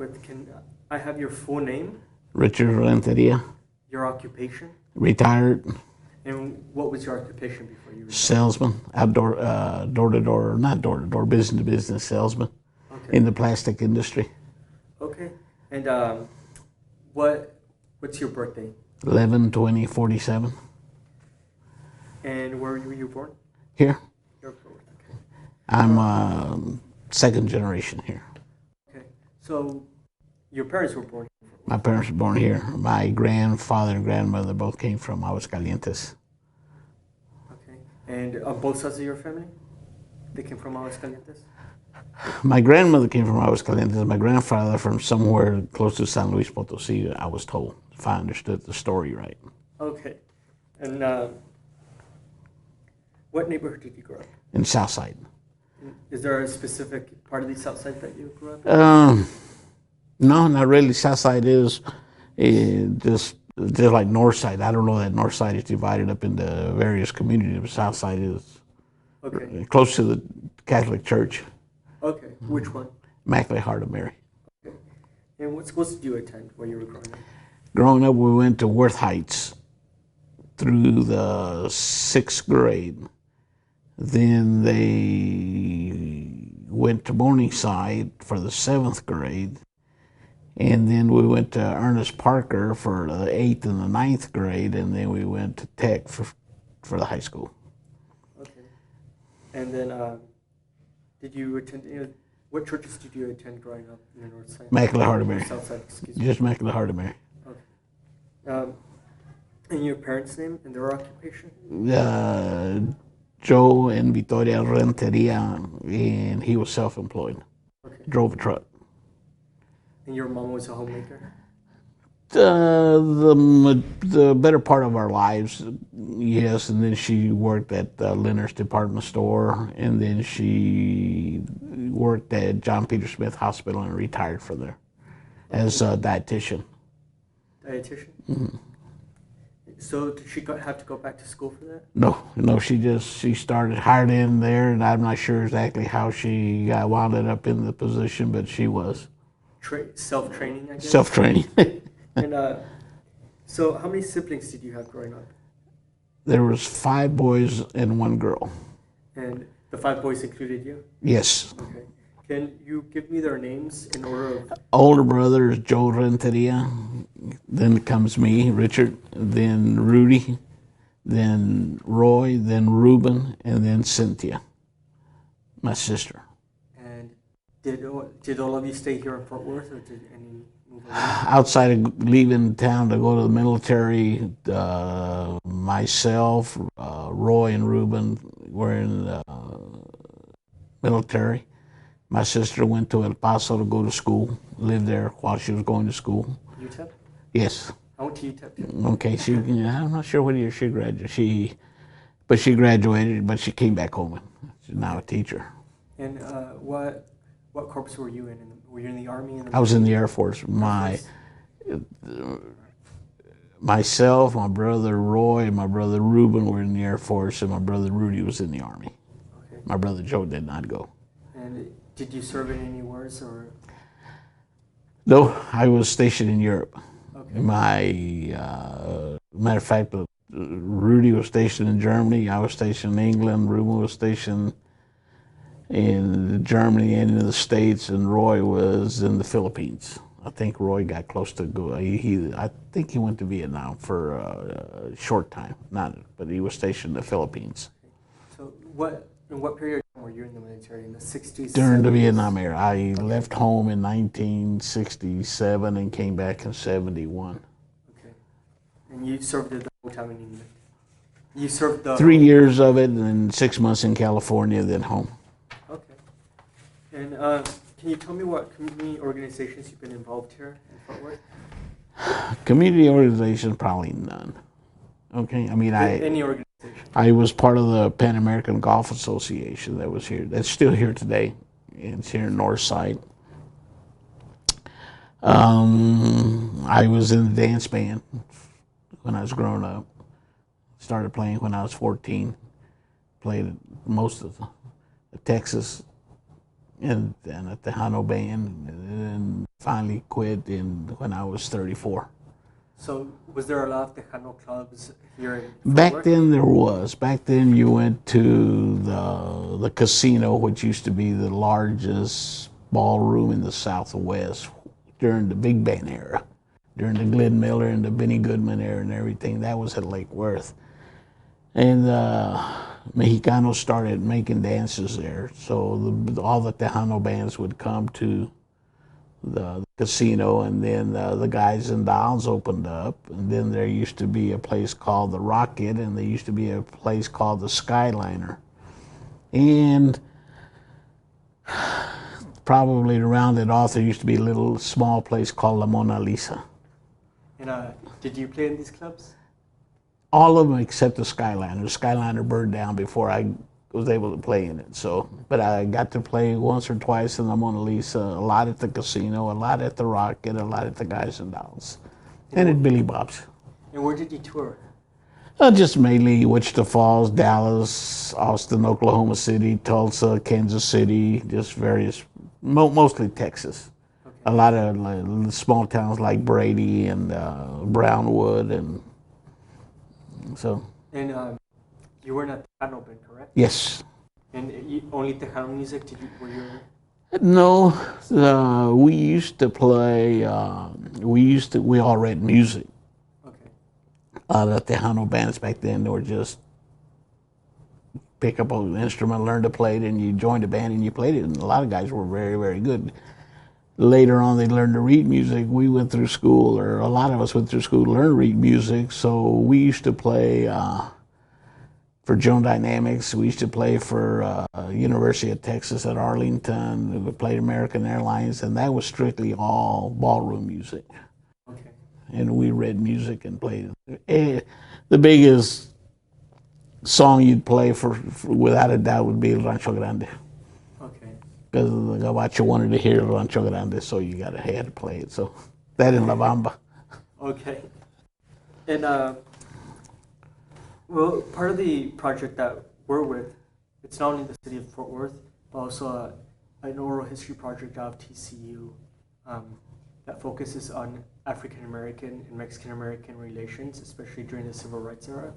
with, can I have your full name, Richard Renteria, your occupation, retired and what was your occupation before you retired? salesman, outdoor, door-to-door, not door-to-door, business-to-business salesman in the plastic industry. Okay. And what's your birthday? 11/20/47. And where were you born? Here. You're born, okay. I'm second generation here. Okay. So your parents were born here? My parents were born here. My grandfather and grandmother both came from Aguascalientes. Okay. And on both sides of your family? They came from Aguascalientes? My grandmother came from Aguascalientes. My grandfather from somewhere close to San Luis Potosí, I was told, if I understood the story right. Okay. And what neighborhood did you grow up in? Southside. Is there a specific part of the Southside that you grew up in? No, not really. Southside is just like Northside. I don't know that Northside is divided up into various communities, but Southside is close to the Catholic Church. Okay, which one? Immaculate Heart of Mary. Okay. And what schools did you attend when you were growing up? Growing up, we went to Worth Heights through the 6th grade. Then they went to Morningside for the 7th grade. And then we went to Ernest Parker for the 8th and the 9th grade. And then we went to Tech for the high school. Okay. And then did you attend, what churches did you attend growing up in the North Side? Immaculate Heart of Mary. South Side, excuse me. Just Immaculate Heart of Mary. Okay. And your parents' name and their occupation? Joe and Victoria Renteria, and he was self-employed. Okay. Drove a truck. And your mom was a homemaker? The better part of our lives, yes. And then she worked at Leonard's department store, and then she worked at John Peter Smith Hospital and retired from there as a dietitian. Dietitian? Mm-hmm. So did she have to go back to school for that? No. She started hired in there, and I'm not sure exactly how she got wound up in the position, but she was self-training, I guess. Self-training. And so, how many siblings did you have growing up? There was 5 boys and 1 girl. And the 5 boys included you? Yes. Okay. Can you give me their names in order of? Older brother is Joel Renteria. Then comes me, Richard. Then Rudy. Then Roy. Then Ruben. And then Cynthia, my sister. And did all of you stay here in Fort Worth, or did any move around? Outside of leaving town to go to the military, myself, Roy, and Ruben were in the military. My sister went to El Paso to go to school, lived there while she was going to school. UTEP? Yes. I went to UTEP too. Okay, I'm not sure what year she graduated. She graduated, but she came back home. She's now a teacher. And what corps were you in? Were you in the Army? I was in the Air Force. Myself, my brother Roy, and my brother Ruben were in the Air Force, and my brother Rudy was in the Army. Okay. My brother Joe did not go. And did you serve in any wars, or? No, I was stationed in Europe. Okay. Matter of fact, Rudy was stationed in Germany. I was stationed in England. Ruben was stationed in Germany and in the States, and Roy was in the Philippines. I think Roy got close to go. I think he went to Vietnam for a short time, but he was stationed in the Philippines. So in what period were you in the military? In the 60s? During 70s? the Vietnam era. I left home in 1967 and came back in 71. Okay. And you served it the whole time in England? You served the 3 years of it, and 6 months in California, then home. Okay. And can you tell me what community organizations you've been involved here in Fort Worth? Community organizations, probably none. Okay, I mean, any organization. I was part of the Pan American Golf Association that was here. That's still here today. It's here in Northside. I was in the dance band when I was growing up. Started playing when I was 14. Played most of the Texas and at the Tejano band. And finally quit when I was 34. So was there a lot of Tejano clubs here in Fort Back Worth? then there was. Back then you went to the casino, which used to be the largest ballroom in the Southwest during the big band era, during the Glenn Miller and the Benny Goodman era and everything. That was at Lake Worth. And Mexicanos started making dances there. So all the Tejano bands would come to the casino, and then the Guys and Dolls opened up, and then there used to be a place called the Rocket, and there used to be a place called the Skyliner, and probably around it off there used to be a little small place called La Mona Lisa. And did you play in these clubs? All of them except the Skyliner. The Skyliner burned down before I was able to play in it. So, but I got to play once or twice in the Mona Lisa, a lot at the casino, a lot at the Rocket, a lot at the Guys and Dolls, and at Billy Bob's. And where did you tour? Just mainly Wichita Falls, Dallas, Austin, Oklahoma City, Tulsa, Kansas City, just various, mostly Texas. Okay. A lot of small towns like Brady and Brownwood, and so. And you were in a Tejano band, correct? Yes. And only Tejano music? Were you? No, we used to play. We all read music. Okay. The Tejano bands back then, they were just pick up an instrument, learn to play it, and you joined a band and you played it. And a lot of guys were very, very good. Later on, they learned to read music. We went through school, or a lot of us went through school to learn to read music. So we used to play for Joan Dynamics. We used to play for University of Texas at Arlington. We played American Airlines, and that was strictly all ballroom music. Okay. And we read music and played it. The biggest song you'd play for without a doubt would be El Rancho Grande. Okay. Because the Gabacho wanted to hear El Rancho Grande, so you had to play it. So that in La Bamba. Okay. And well, part of the project that we're with, it's not only the city of Fort Worth, but also an oral history project out of TCU that focuses on African American and Mexican American relations, especially during the Civil Rights era.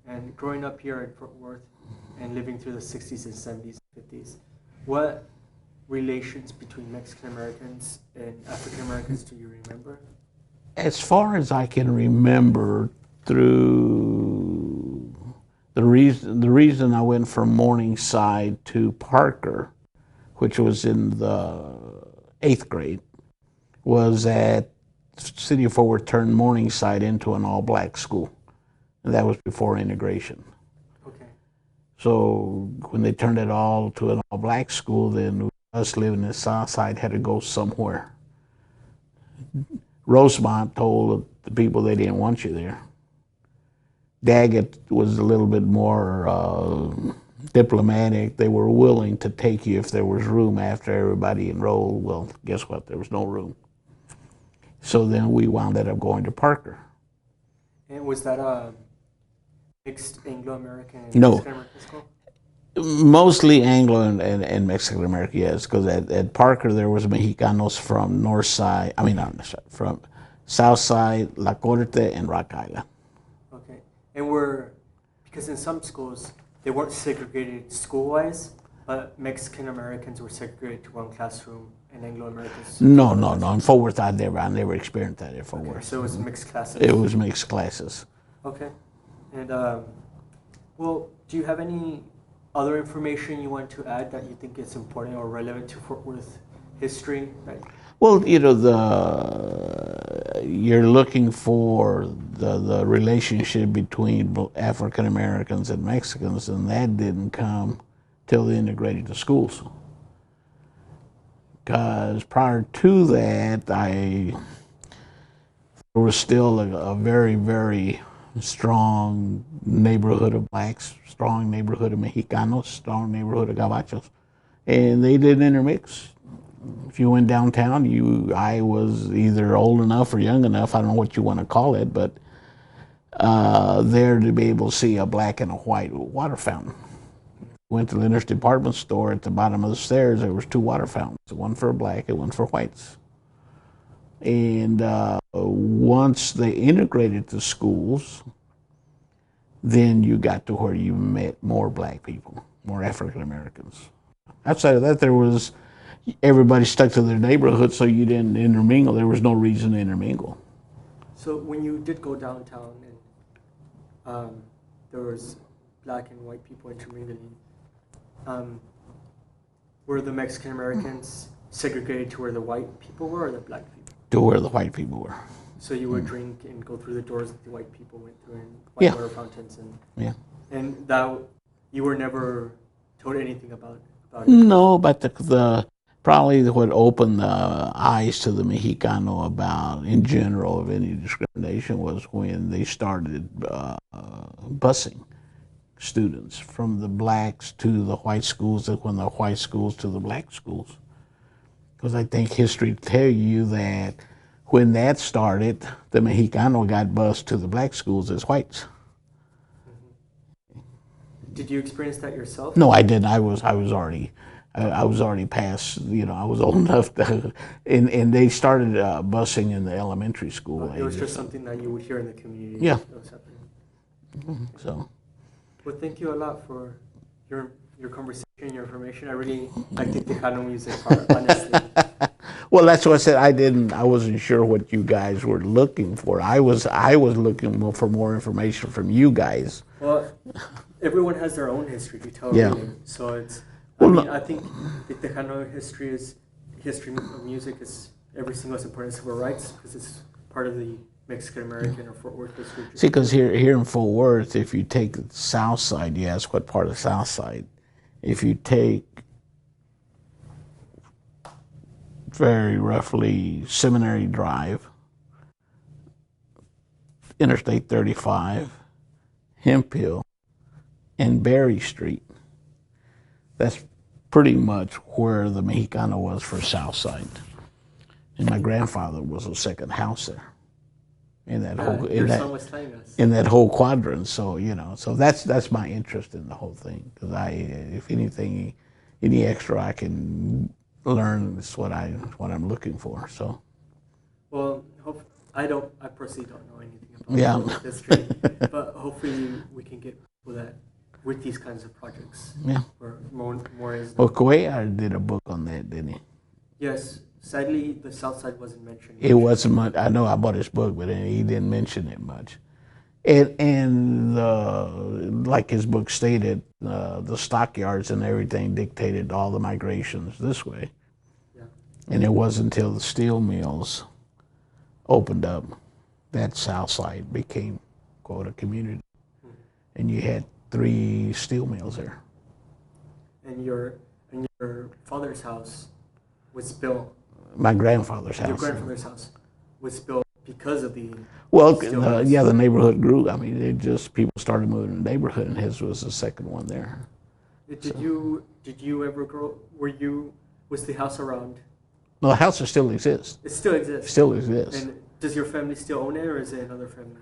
And growing up here in Fort Worth and living through the 60s and 70s and 50s, what relations between Mexican Americans and African Americans do you remember? As far as I can remember, through the reason I went from Morningside to Parker, which was in the 8th grade, was that City of Fort Worth turned Morningside into an all-black school, and that was before integration. Okay. So when they turned it all to an all-black school, then us living in the South Side had to go somewhere. Rosemont told the people they didn't want you there. Daggett was a little bit more diplomatic. They were willing to take you if there was room after everybody enrolled. Well, guess what? There was no room. So then we wound up going to Parker. And was that a mixed Anglo-American and No. Mexican-American school? Mostly Anglo and Mexican American, yes, because at Parker there was Mexicanos from North Side, from South Side, La Corte, and Rock Island. Okay. And because in some schools, they weren't segregated school-wise, but Mexican-Americans were segregated to one classroom and Anglo-Americans. No. In Fort Worth, I never experienced that in Fort Worth. So it was mixed classes? It was mixed classes. Okay. And, well, do you have any other information you want to add that you think is important or relevant to Fort Worth history? Well, you're looking for the relationship between African Americans and Mexicans, and that didn't come till they integrated the schools. Because prior to that, there was still a very, very strong neighborhood of blacks, strong neighborhood of Mexicanos, strong neighborhood of Gabachos, and they didn't intermix. If you went downtown, I was either old enough or young enough, I don't know what you want to call it, but there to be able to see a black and a white water fountain. Went to the Leonard's department store, at the bottom of the stairs there was 2 water fountains, one for black and one for whites. And once they integrated the schools, then you got to where you met more black people, more African Americans. Outside of that, there was everybody stuck to their neighborhood, so you didn't intermingle. There was no reason to intermingle. So when you did go downtown and there was black and white people intermingling, were the Mexican Americans segregated to where the white people were or the black people? To where the white people were. So you would drink and go through the doors that the white people went through and white water fountains and that you were never told anything about it? No, but the probably what opened the eyes to the Mexicano about, in general, of any discrimination was when they started busing students from the blacks to the white schools, and from the white schools to the black schools. Because I think history tell you that when that started, the Mexicano got bused to the black schools as whites. Did you experience that yourself? No, I didn't. I was already past. I was old enough to, and they started busing in the elementary school. It was just something that you would hear in the community. Yeah. That was happening. So. Well, thank you a lot for your conversation, your information. I really like the Tejano music part, honestly. Well, that's what I said. I wasn't sure what you guys were looking for. I was looking for more information from you guys. Well, everyone has their own history to tell. Yeah. Really. So it's. I think the Tejano history of music is every single as important as civil rights because it's part of the Mexican American or Fort Worth history. See, because here in Fort Worth, if you take the South Side, you ask what part of the South Side. If you take very roughly Seminary Drive, Interstate 35, Hemp Hill, and Berry Street, that's pretty much where the Mexicano was for South Side. And my grandfather was a second house there. In that whole quadrant, so that's my interest in the whole thing. Because if anything, any extra I can learn is what I'm looking for. So. Well, I personally don't know anything about history, but hopefully we can get people that with these kinds of projects. Yeah. Or more is. Well, Cuellar did a book on that, didn't he? Yes. Sadly, the South Side wasn't mentioned. It wasn't much. I know I bought his book, but he didn't mention it much. And like his book stated, the stockyards and everything dictated all the migrations this way. Yeah. And it wasn't until the steel mills opened up that South Side became, quote, a community. Mm-hmm. And you had 3 steel mills there. And your father's house was built. My grandfather's house. Your grandfather's house was built because of the. Well, the neighborhood grew. I mean, people started moving in the neighborhood, and his was the second one there. Did you ever grow? Was the house around? No, the house still exists. It still exists. Still exists. And does your family still own it, or is it another family?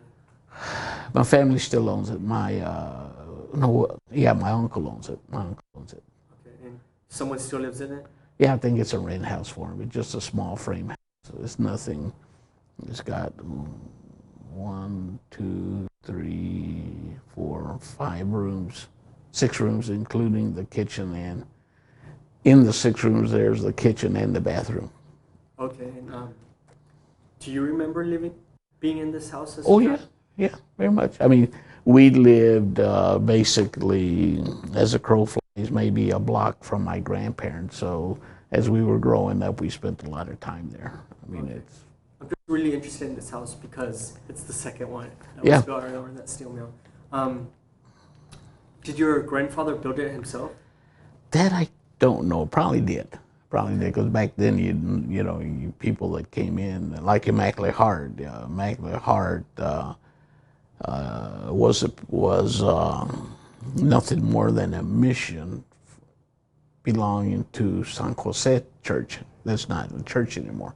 My family still owns it. My uncle owns it. Okay, and someone still lives in it? Yeah, I think it's a rent house for him. It's just a small frame house. So it's nothing. It's got 1, 2, 3, 4, 5 rooms, 6 rooms, including the kitchen. And in the 6 rooms, there's the kitchen and the bathroom. Okay, and do you remember being in this house? Yeah, very much. I mean, we lived basically, as a crow flies, maybe a block from my grandparents. So as we were growing up, we spent a lot of time there. I mean, I'm just really interested in this house because it's the second one that was built over that steel mill. Did your grandfather build it himself? That I don't know. Probably did. Because back then, you people that came in, like Immaculate Heart. Immaculate Heart was nothing more than a mission belonging to San Jose Church. That's not a church anymore.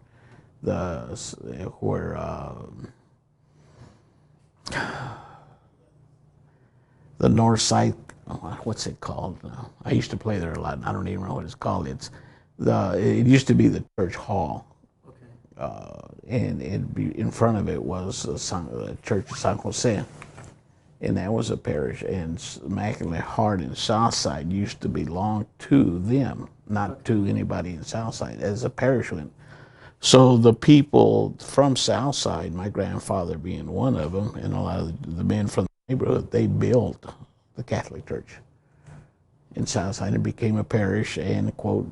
Where the north side, what's it called? I used to play there a lot. I don't even know what it's called. It used to be the church hall. Okay. and in front of it was the Church of San Jose, and that was a parish. And Immaculate Heart in Southside used to belong to them, not to anybody in Southside, as a parish went. So the people from Southside, my grandfather being one of them, and a lot of the men from the neighborhood, they built the Catholic Church in Southside and became a parish and, quote,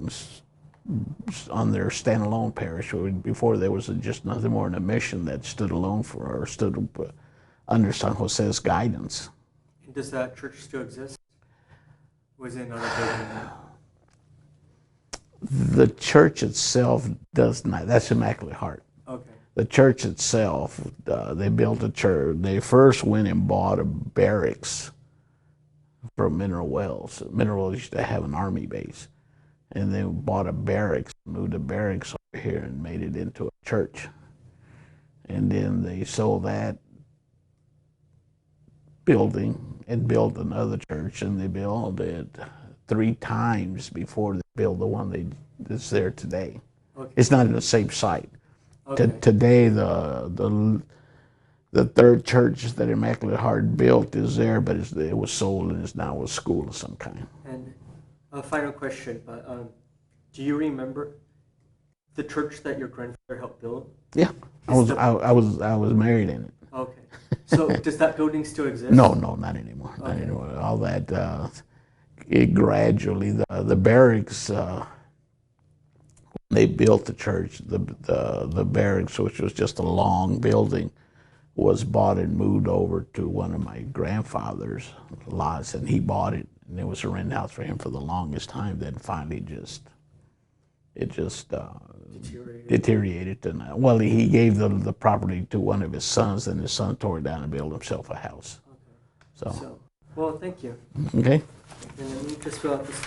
on their standalone parish. Before there was just nothing more than a mission that stood alone or stood under San Jose's guidance. And does that church still exist? Was it another building? The church itself does not. That's Immaculate Heart. Okay. The church itself, they built a church. They first went and bought a barracks from Mineral Wells. Mineral Wells used to have an army base. And they bought a barracks, moved a barracks over here and made it into a church. And then they sold that building and built another church, and they built it 3 times before they built the one that's there today. Okay. It's not in the same site. Okay. Today, the third church that Immaculate Heart built is there, but it was sold and it's now a school of some kind. And a final question, but do you remember the church that your grandfather helped build? Yeah, I was married in it. Okay. So does that building still exist? No, not anymore. Okay. Not anymore. All that it gradually the barracks. They built the church. The barracks, which was just a long building, was bought and moved over to one of my grandfather's lots, and he bought it, and it was a rent house for him for the longest time. Then finally, it just deteriorated. Well, he gave the property to one of his sons, and his son tore it down and built himself a house. Okay. So well, thank you. Okay. And let me just fill out this